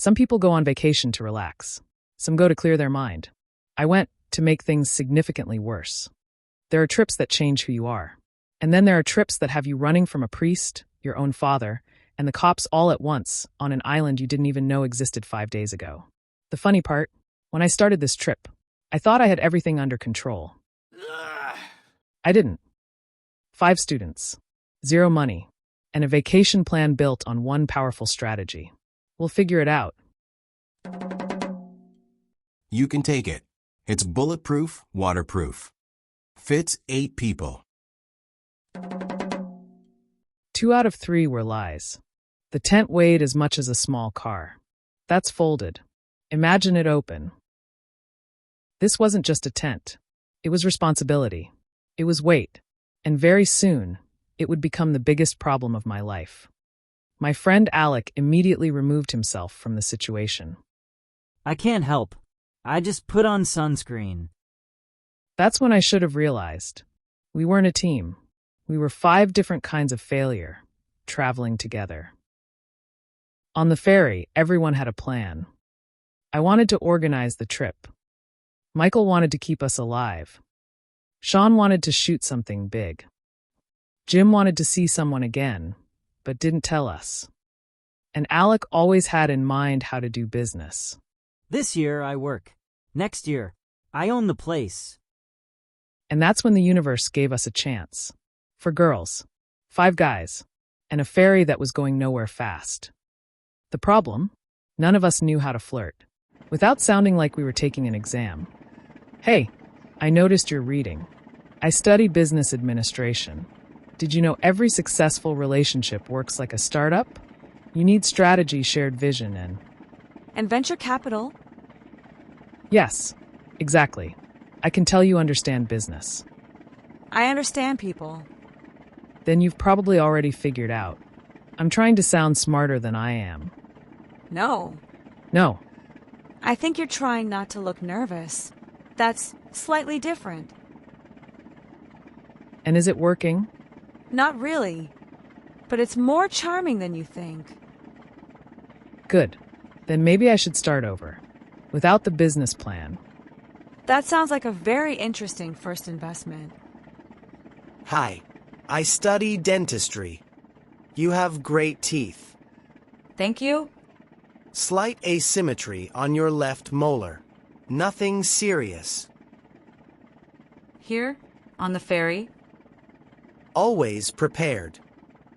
Some people go on vacation to relax. Some go to clear their mind. I went to make things significantly worse. There are trips that change who you are. And then there are trips that have you running from a priest, your own father, and the cops all at once on an island you didn't even know existed 5 days ago. The funny part, when I started this trip, I thought I had everything under control. I didn't. 5 students, 0 money, and a vacation plan built on one powerful strategy. We'll figure it out. You can take it. It's bulletproof, waterproof. Fits 8 people. 2 out of 3 were lies. The tent weighed as much as a small car. That's folded. Imagine it open. This wasn't just a tent. It was responsibility. It was weight. And very soon, it would become the biggest problem of my life. My friend Alec immediately removed himself from the situation. I can't help. I just put on sunscreen. That's when I should have realized. We weren't a team. We were 5 different kinds of failure, traveling together. On the ferry, everyone had a plan. I wanted to organize the trip. Michael wanted to keep us alive. Sean wanted to shoot something big. Jim wanted to see someone again, but didn't tell us. And Alec always had in mind how to do business. This year I work. Next year, I own the place. And that's when the universe gave us a chance. For girls, 5 guys, and a ferry that was going nowhere fast. The problem? None of us knew how to flirt. Without sounding like we were taking an exam. Hey, I noticed you're reading. I studied business administration. Did you know every successful relationship works like a startup? You need strategy, shared vision, And venture capital? Yes, exactly. I can tell you understand business. I understand people. Then you've probably already figured out. I'm trying to sound smarter than I am. No. No. I think you're trying not to look nervous. That's slightly different. And is it working? Not really. But it's more charming than you think. Good. Then maybe I should start over. Without the business plan. That sounds like a very interesting first investment. Hi, I study dentistry. You have great teeth. Thank you. Slight asymmetry on your left molar. Nothing serious. Here, on the ferry. Always prepared.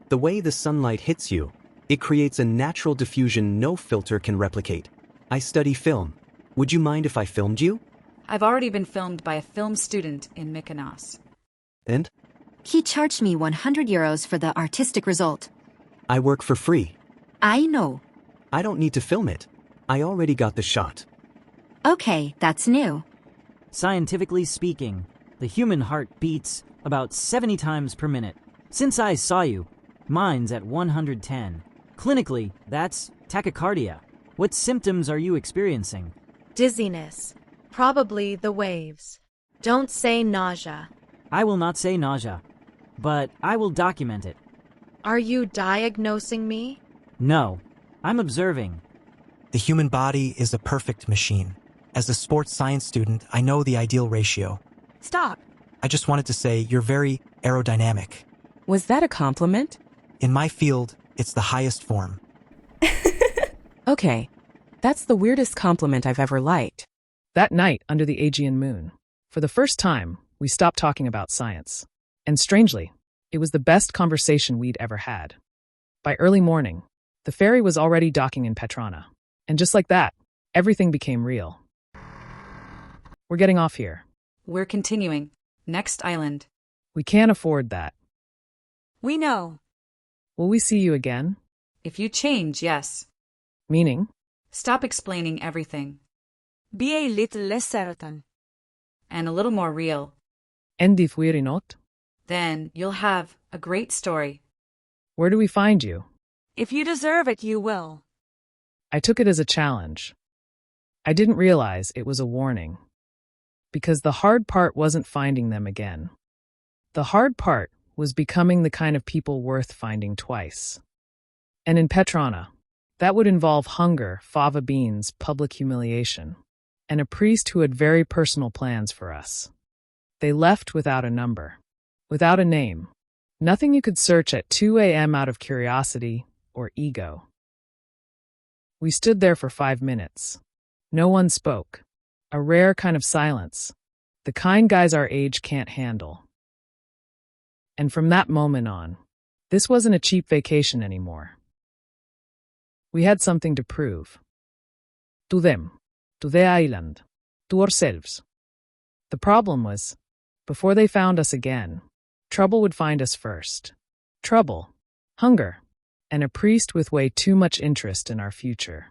The way the sunlight hits you, it creates a natural diffusion no filter can replicate. I study film. Would you mind if I filmed you? I've already been filmed by a film student in Mykonos. And? He charged me 100 euros for the artistic result. I work for free. I know. I don't need to film it. I already got the shot. Okay, that's new. Scientifically speaking, the human heart beats about 70 times per minute. Since I saw you, mine's at 110. Clinically, that's tachycardia. What symptoms are you experiencing? Dizziness. Probably the waves. Don't say nausea. I will not say nausea, but I will document it. Are you diagnosing me? No, I'm observing. The human body is a perfect machine. As a sports science student, I know the ideal ratio. Stop. I just wanted to say you're very aerodynamic. Was that a compliment? In my field, it's the highest form. Okay, that's the weirdest compliment I've ever liked. That night under the Aegean moon, for the first time, we stopped talking about science. And strangely, it was the best conversation we'd ever had. By early morning, the ferry was already docking in Petrona. And just like that, everything became real. We're getting off here. We're continuing. Next island. We can't afford that. We know. Will we see you again? If you change, yes. Meaning? Stop explaining everything. Be a little less certain. And a little more real. And if we're not? Then you'll have a great story. Where do we find you? If you deserve it, you will. I took it as a challenge. I didn't realize it was a warning. Because the hard part wasn't finding them again. The hard part was becoming the kind of people worth finding twice. And in Petrona, That would involve hunger, fava beans, public humiliation, and a priest who had very personal plans for us. They left without a number, without a name, nothing you could search at 2 a.m. out of curiosity or ego. We stood there for 5 minutes. No one spoke. A rare kind of silence, the kind guys our age can't handle. And from that moment on, this wasn't a cheap vacation anymore. We had something to prove. To them, to the island, to ourselves. The problem was, before they found us again, trouble would find us first. Trouble, hunger, and a priest with way too much interest in our future.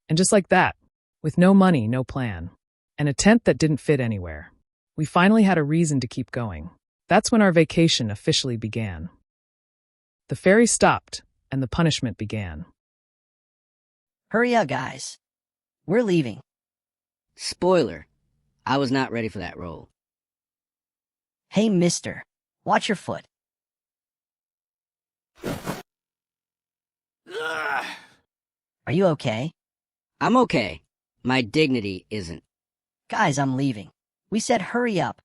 And just like that, with no money, no plan, and a tent that didn't fit anywhere, we finally had a reason to keep going. That's when our vacation officially began. The ferry stopped, and the punishment began. Hurry up, guys. We're leaving. Spoiler, I was not ready for that role. Hey, mister, watch your foot. Are you okay? I'm okay. My dignity isn't. Guys, I'm leaving. We said hurry up.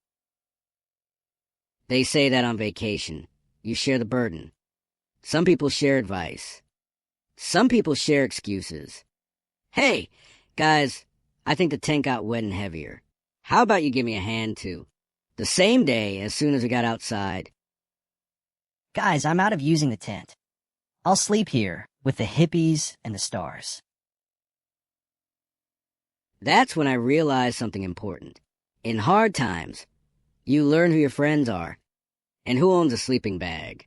They say that on vacation. You share the burden. Some people share advice. Some people share excuses. Hey, guys, I think the tent got wet and heavier. How about you give me a hand, too? The same day, as soon as we got outside. Guys, I'm out of using the tent. I'll sleep here with the hippies and the stars. That's when I realized something important. In hard times, you learn who your friends are and who owns a sleeping bag.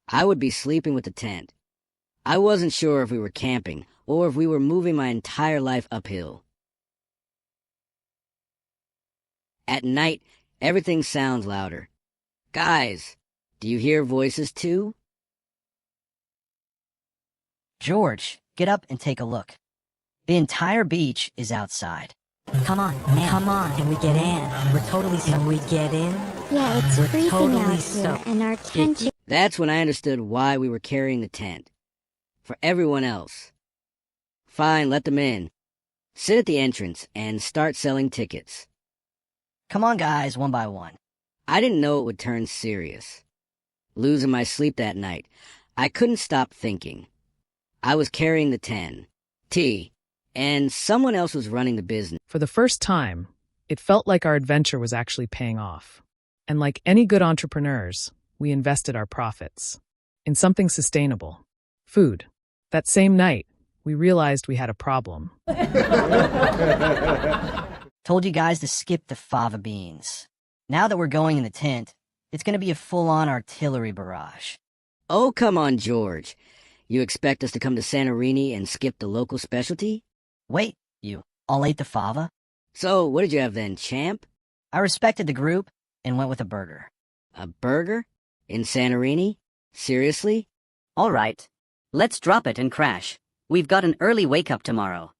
I would be sleeping with the tent. I wasn't sure if we were camping or if we were moving my entire life uphill. At night, everything sounds louder. Guys, do you hear voices too? George, get up and take a look. The entire beach is outside. Come on, can we get in? We're totally soaked. Can we get in? Yeah, it's freezing totally out here, soaked. and our tent. That's when I understood why we were carrying the tent. For everyone else. Fine, let them in. Sit at the entrance and start selling tickets. Come on, guys, one by one. I didn't know it would turn serious. Losing my sleep that night, I couldn't stop thinking. I was carrying the 10, T, and someone else was running the business. For the first time, it felt like our adventure was actually paying off. And like any good entrepreneurs, we invested our profits in something sustainable. Food. That same night, we realized we had a problem. Told you guys to skip the fava beans. Now that we're going in the tent, it's going to be a full-on artillery barrage. Oh, come on, George. You expect us to come to Santorini and skip the local specialty? Wait, you all ate the fava? So, what did you have then, champ? I respected the group and went with a burger. A burger? In Santorini? Seriously? All right. Let's drop it and crash. We've got an early wake-up tomorrow.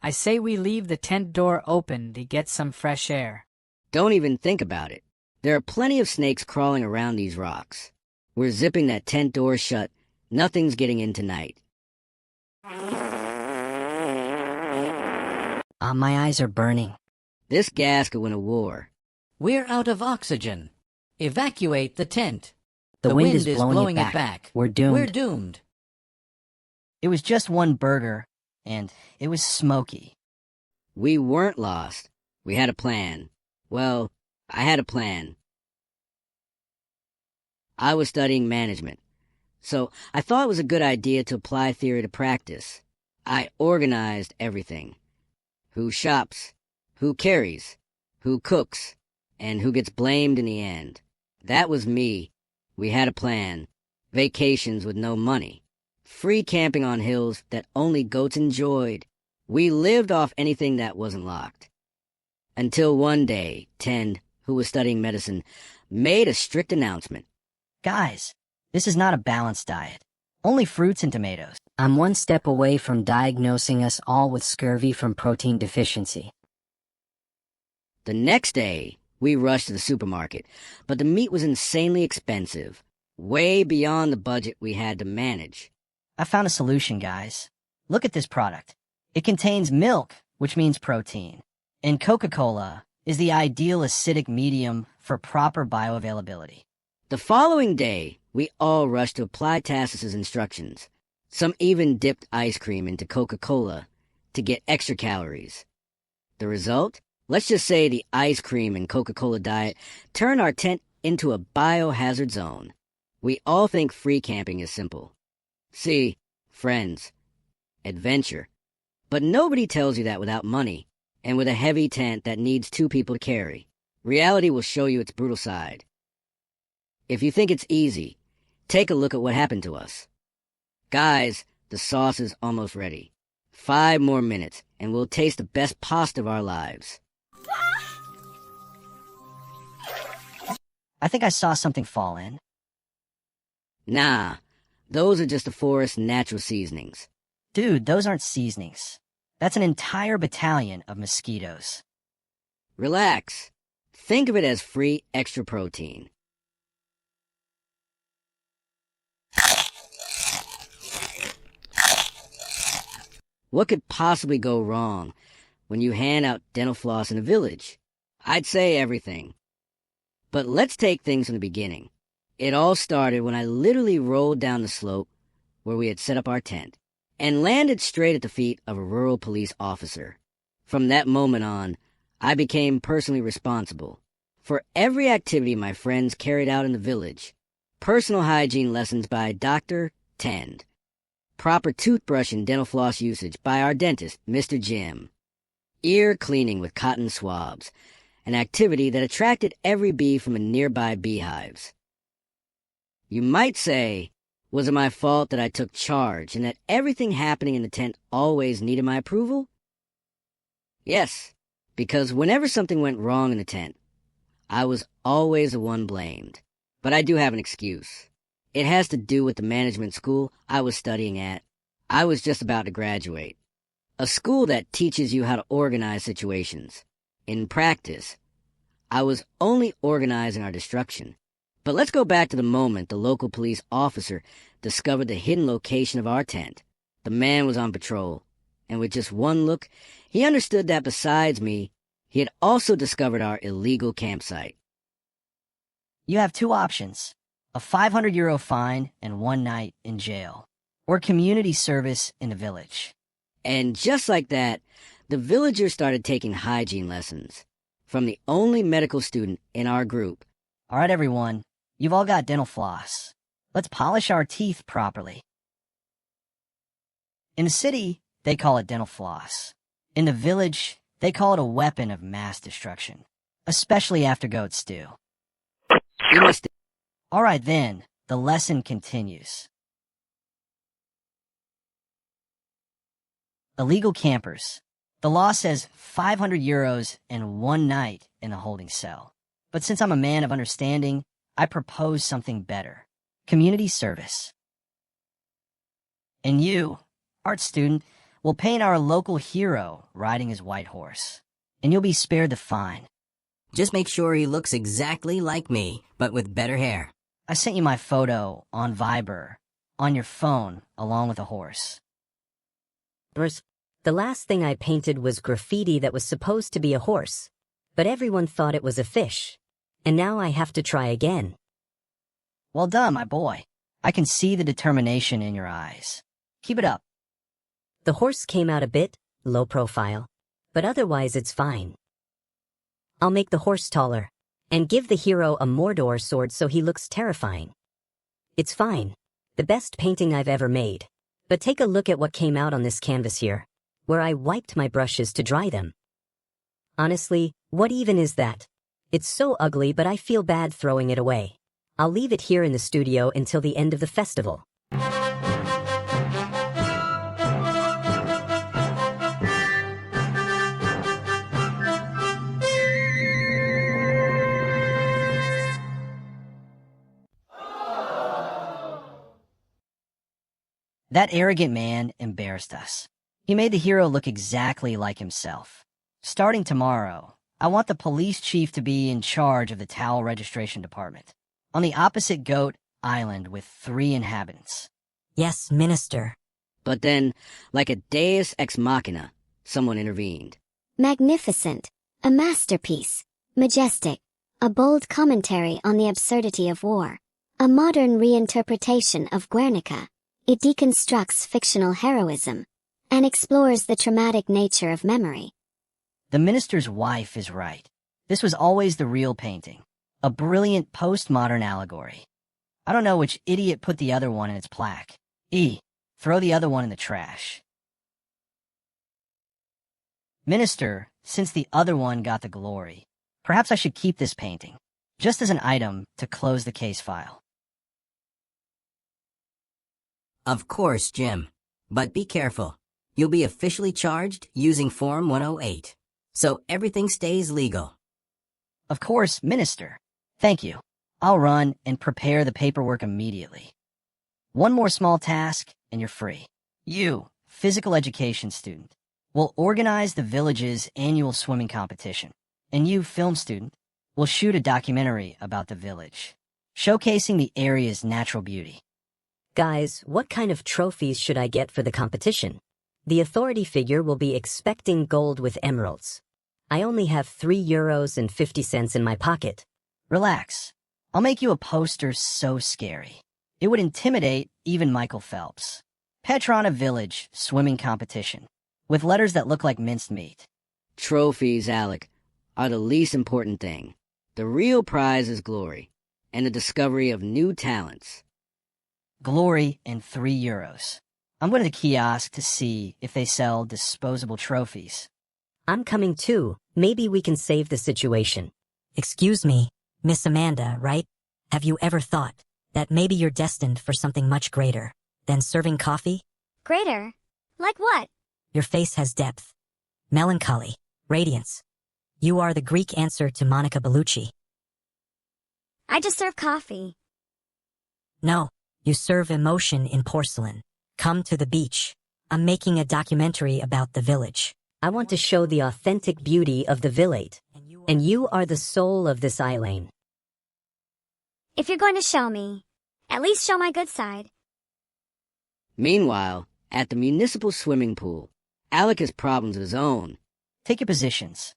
I say we leave the tent door open to get some fresh air. Don't even think about it. There are plenty of snakes crawling around these rocks. We're zipping that tent door shut. Nothing's getting in tonight. My eyes are burning. This gas could win a war. We're out of oxygen. Evacuate the tent. The wind is blowing it back. We're doomed. We're doomed. It was just one burger, and it was smoky. We weren't lost. We had a plan. Well, I had a plan. I was studying management, so I thought it was a good idea to apply theory to practice. I organized everything. Who shops, who carries, who cooks, and who gets blamed in the end. That was me. We had a plan. Vacations with no money. Free camping on hills that only goats enjoyed. We lived off anything that wasn't locked. Until one day, Tend, who was studying medicine, made a strict announcement. Guys, this is not a balanced diet. Only fruits and tomatoes. I'm one step away from diagnosing us all with scurvy from protein deficiency. The next day, we rushed to the supermarket, but the meat was insanely expensive. way beyond the budget we had to manage. I found a solution, guys. Look at this product. It contains milk, which means protein. And Coca-Cola is the ideal acidic medium for proper bioavailability. The following day, we all rushed to apply Tacitus's instructions. Some even dipped ice cream into Coca-Cola to get extra calories. The result? Let's just say the ice cream and Coca-Cola diet turned our tent into a biohazard zone. We all think free camping is simple. See, friends, adventure. But nobody tells you that without money, and with a heavy tent that needs 2 people to carry. Reality will show you its brutal side. If you think it's easy, take a look at what happened to us. Guys, the sauce is almost ready. 5 more minutes, and we'll taste the best pasta of our lives. I think I saw something fall in. Nah, those are just the forest's natural seasonings. Dude, those aren't seasonings. That's an entire battalion of mosquitoes. Relax. Think of it as free extra protein. What could possibly go wrong when you hand out dental floss in a village? I'd say everything. But let's take things from the beginning. It all started when I literally rolled down the slope where we had set up our tent and landed straight at the feet of a rural police officer. From that moment on, I became personally responsible for every activity my friends carried out in the village. Personal hygiene lessons by Dr. Tend. Proper toothbrush and dental floss usage by our dentist, Mr. Jim. Ear cleaning with cotton swabs, an activity that attracted every bee from the nearby beehives. You might say, was it my fault that I took charge and that everything happening in the tent always needed my approval? Yes, because whenever something went wrong in the tent, I was always the one blamed. But I do have an excuse. It has to do with the management school I was studying at. I was just about to graduate. A school that teaches you how to organize situations. In practice, I was only organizing our destruction. But let's go back to the moment the local police officer discovered the hidden location of our tent. The man was on patrol, and with just one look, he understood that besides me, he had also discovered our illegal campsite. You have 2 options. A €500 fine and 1 night in jail, or community service in the village. And just like that, the villagers started taking hygiene lessons from the only medical student in our group. All right, everyone, you've all got dental floss. Let's polish our teeth properly. In the city, they call it dental floss. In the village, they call it a weapon of mass destruction, especially after goat stew. You must... All right, then, the lesson continues. Illegal campers. The law says €500 and 1 night in the holding cell. But since I'm a man of understanding, I propose something better. Community service. And you, art student, will paint our local hero riding his white horse. And you'll be spared the fine. Just make sure he looks exactly like me, but with better hair. I sent you my photo on Viber, on your phone, along with a horse. The last thing I painted was graffiti that was supposed to be a horse, but everyone thought it was a fish. And now I have to try again. Well done, my boy. I can see the determination in your eyes. Keep it up. The horse came out a bit low profile, but otherwise it's fine. I'll make the horse taller and give the hero a Mordor sword so he looks terrifying. It's fine. The best painting I've ever made. But take a look at what came out on this canvas here, where I wiped my brushes to dry them. Honestly, what even is that? It's so ugly, but I feel bad throwing it away. I'll leave it here in the studio until the end of the festival. That arrogant man embarrassed us. He made the hero look exactly like himself. Starting tomorrow, I want the police chief to be in charge of the towel registration department. On the opposite goat, island with 3 inhabitants. Yes, Minister. But then, like a deus ex machina, someone intervened. Magnificent. A masterpiece. Majestic. A bold commentary on the absurdity of war. A modern reinterpretation of Guernica. It deconstructs fictional heroism and explores the traumatic nature of memory. The minister's wife is right. This was always the real painting. A brilliant postmodern allegory. I don't know which idiot put the other one in its plaque. Throw the other one in the trash. Minister, since the other one got the glory, perhaps I should keep this painting, just as an item to close the case file. Of course, Jim. But be careful. You'll be officially charged using Form 108. So everything stays legal. Of course, Minister. Thank you. I'll run and prepare the paperwork immediately. One more small task, and you're free. You, physical education student, will organize the village's annual swimming competition. And you, film student, will shoot a documentary about the village, showcasing the area's natural beauty. Guys, what kind of trophies should I get for the competition? The authority figure will be expecting gold with emeralds. I only have €3.50 in my pocket. Relax. I'll make you a poster so scary. It would intimidate even Michael Phelps. Petrona Village swimming competition, with letters that look like minced meat. Trophies, Alec, are the least important thing. The real prize is glory, and the discovery of new talents. Glory and €3. I'm going to the kiosk to see if they sell disposable trophies. I'm coming too. Maybe we can save the situation. Excuse me, Miss Amanda, right? Have you ever thought that maybe you're destined for something much greater than serving coffee? Greater? Like what? Your face has depth, melancholy, radiance. You are the Greek answer to Monica Bellucci. I just serve coffee. No, you serve emotion in porcelain. Come to the beach. I'm making a documentary about the village. I want to show the authentic beauty of the village, and you are the soul of this island. If you're going to show me, at least show my good side. Meanwhile, at the municipal swimming pool, Alec has problems of his own. Take your positions.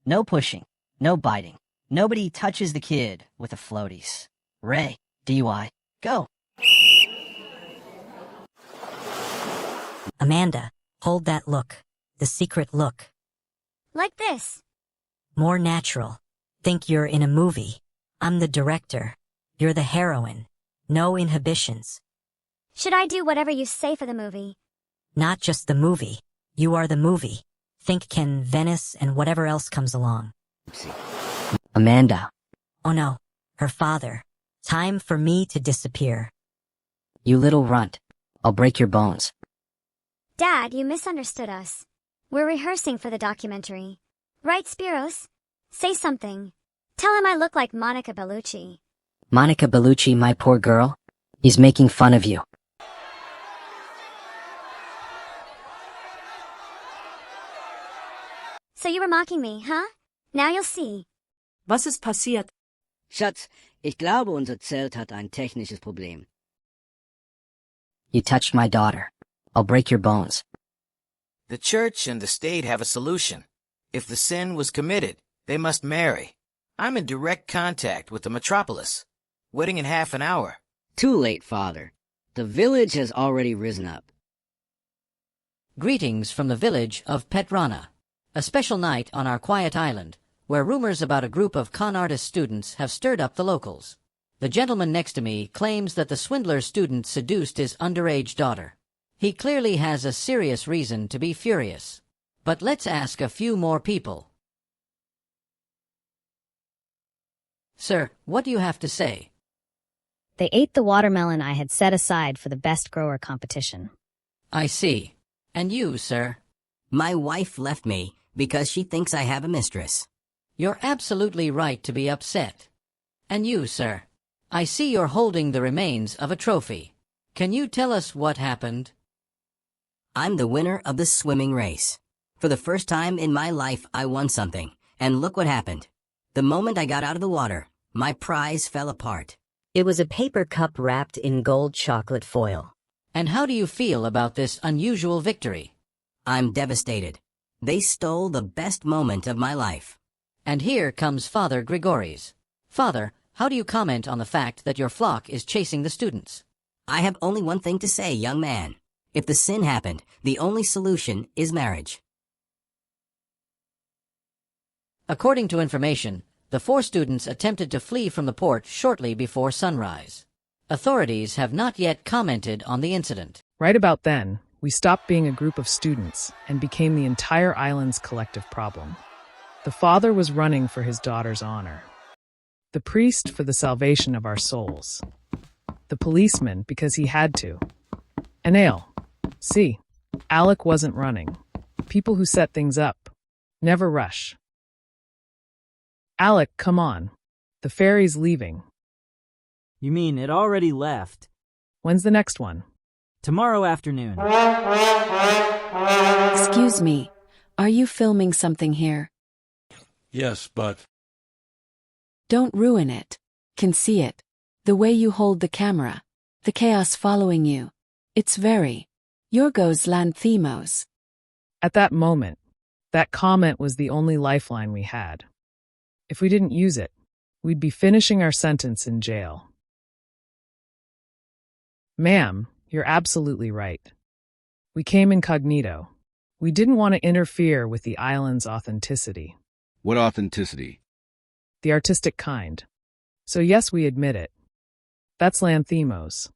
No pushing, no biting. Nobody touches the kid with the floaties. Ray, DUI, go. Amanda, hold that look. The secret look. Like this. More natural. Think you're in a movie. I'm the director. You're the heroine. No inhibitions. Should I do whatever you say for the movie? Not just the movie. You are the movie. Think Ken, Venice, and whatever else comes along. Amanda. Oh no. Her father. Time for me to disappear. You little runt. I'll break your bones. Dad, you misunderstood us. We're rehearsing for the documentary. Right, Spiros? Say something. Tell him I look like Monica Bellucci. Monica Bellucci, my poor girl? He's making fun of you. So you were mocking me, huh? Now you'll see. Was ist passiert? Schatz, ich glaube, unser Zelt hat ein technisches Problem. You touched my daughter. I'll break your bones. The church and the state have a solution. If the sin was committed, they must marry. I'm in direct contact with the metropolis. Wedding in half an hour. Too late, Father. The village has already risen up. Greetings from the village of Petrona, a special night on our quiet island, where rumors about a group of con artist students have stirred up the locals. The gentleman next to me claims that the swindler student seduced his underage daughter. He clearly has a serious reason to be furious. But let's ask a few more people. Sir, what do you have to say? They ate the watermelon I had set aside for the best grower competition. I see. And you, sir? My wife left me because she thinks I have a mistress. You're absolutely right to be upset. And you, sir? I see you're holding the remains of a trophy. Can you tell us what happened? I'm the winner of the swimming race. For the first time in my life, I won something. And look what happened. The moment I got out of the water, my prize fell apart. It was a paper cup wrapped in gold chocolate foil. And how do you feel about this unusual victory? I'm devastated. They stole the best moment of my life. And here comes Father Grigoris. Father, how do you comment on the fact that your flock is chasing the students? I have only one thing to say, young man. If the sin happened, the only solution is marriage. According to information, the 4 students attempted to flee from the port shortly before sunrise. Authorities have not yet commented on the incident. Right about then, we stopped being a group of students and became the entire island's collective problem. The father was running for his daughter's honor. The priest for the salvation of our souls. The policeman because he had to. And Ale. See, Alec wasn't running. People who set things up never rush. Alec, come on. The ferry's leaving. You mean it already left? When's the next one? Tomorrow afternoon. Excuse me, are you filming something here? Yes, but... Don't ruin it. Can see it. The way you hold the camera. The chaos following you. It's very... Yorgos Lanthimos. At that moment, that comment was the only lifeline we had. If we didn't use it, we'd be finishing our sentence in jail. Ma'am, you're absolutely right. We came incognito. We didn't want to interfere with the island's authenticity. What authenticity? The artistic kind. So yes, we admit it. That's Lanthimos.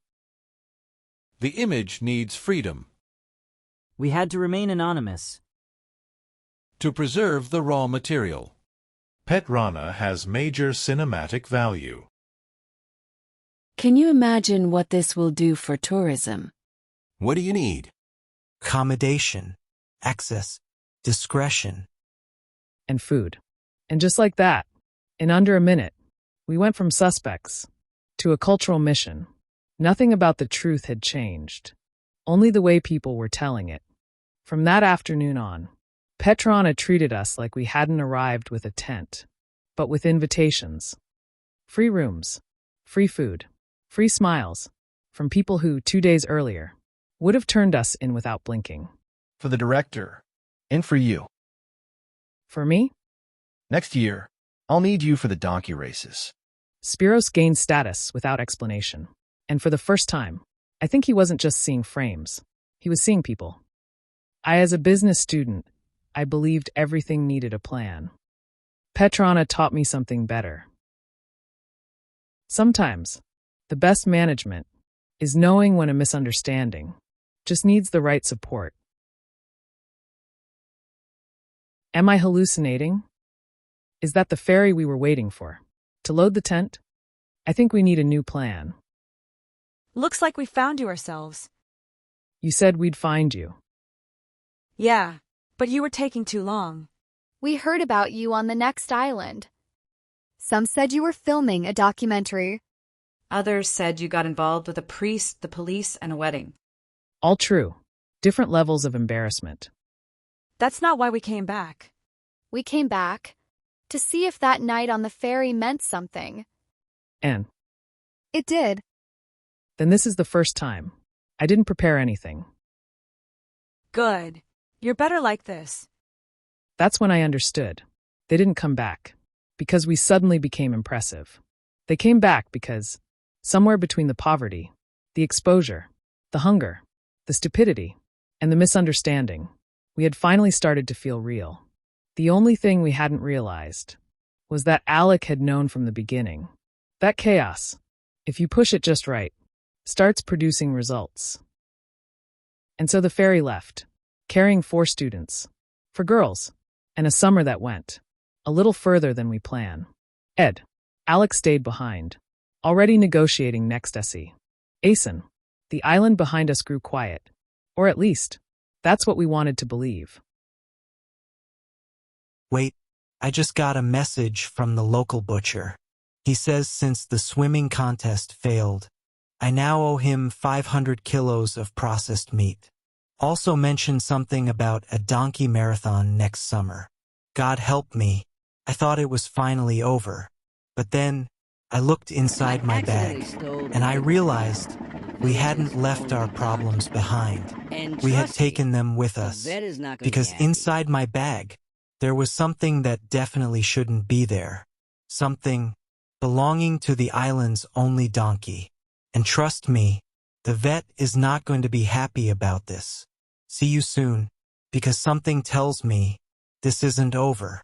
The image needs freedom. We had to remain anonymous. To preserve the raw material. Petrana has major cinematic value. Can you imagine what this will do for tourism? What do you need? Accommodation, access, discretion. And food. And just like that, in under a minute, we went from suspects to a cultural mission. Nothing about the truth had changed. Only the way people were telling it. From that afternoon on, Petrana treated us like we hadn't arrived with a tent, but with invitations. Free rooms, free food, free smiles, from people who, 2 days earlier, would have turned us in without blinking. For the director, and for you. For me? Next year, I'll need you for the donkey races. Spiros gained status without explanation. And for the first time, I think he wasn't just seeing frames. He was seeing people. As a business student, I believed everything needed a plan. Petrana taught me something better. Sometimes, the best management is knowing when a misunderstanding just needs the right support. Am I hallucinating? Is that the ferry we were waiting for? To load the tent? I think we need a new plan. Looks like we found you ourselves. You said we'd find you. Yeah, but you were taking too long. We heard about you on the next island. Some said you were filming a documentary. Others said you got involved with a priest, the police, and a wedding. All true. Different levels of embarrassment. That's not why we came back. We came back to see if that night on the ferry meant something. And? It did. Then this is the first time. I didn't prepare anything. Good. You're better like this. That's when I understood. They didn't come back because we suddenly became impressive. They came back because somewhere between the poverty, the exposure, the hunger, the stupidity, and the misunderstanding, we had finally started to feel real. The only thing we hadn't realized was that Alec had known from the beginning. That chaos, if you push it just right, starts producing results. And so the ferry left, carrying 4 students, 4 girls, and a summer that went a little further than we planned. Ed, Alex stayed behind, already negotiating next essay. Asen, the island behind us grew quiet, or at least, that's what we wanted to believe. Wait, I just got a message from the local butcher. He says since the swimming contest failed, I now owe him 500 kilos of processed meat. Also mentioned something about a donkey marathon next summer. God help me. I thought it was finally over. But then, I looked inside my bag, and I realized we hadn't left our problems behind. We had taken them with us, because inside my bag, there was something that definitely shouldn't be there. Something belonging to the island's only donkey. And trust me, the vet is not going to be happy about this. See you soon, because something tells me this isn't over.